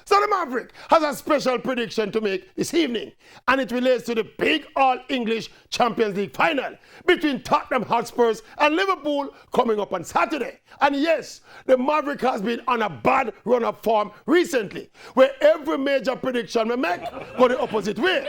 So the Maverick has a special prediction to make this evening, and it relates to the big All-English Champions League final between Tottenham Hotspurs and Liverpool coming up on Saturday. And yes, the Maverick has been on a bad run of form recently, where every major prediction we make go the opposite way.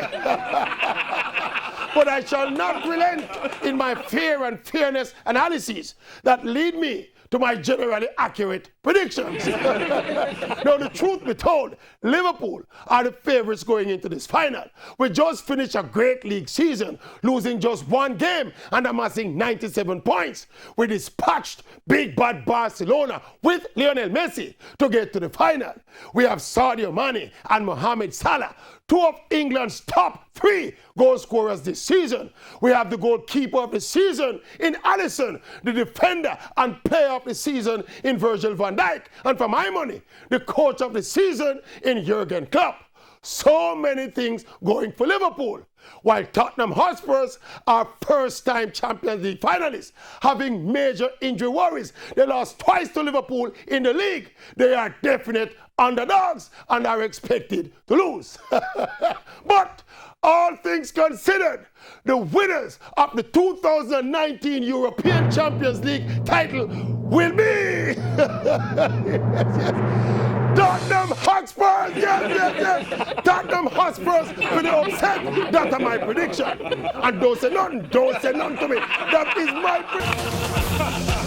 But I shall not relent in my fair and fairness analyses that lead me to my generally accurate predictions. Now, the truth be told, Liverpool are the favourites going into this final. We just finished a great league season, losing just one game and amassing 97 points. We dispatched big bad Barcelona with Lionel Messi to get to the final. We have Sadio Mane and Mohamed Salah, two of England's top 3 goal scorers this season. We have the goalkeeper of the season in Alisson, the defender and player of the season in Virgil van Dijk, and for my money, the coach of the season in Jurgen Klopp. So many things going for Liverpool, while Tottenham Hotspurs are first-time Champions League finalists, having major injury worries. They lost twice to Liverpool in the league. They are definite underdogs and are expected to lose. But all things considered, the winners of the 2019 European Champions League title will be Tottenham Hotspurs. Yes. Tottenham Hotspurs for the upset. That's my prediction. And don't say nothing to me. That is my prediction.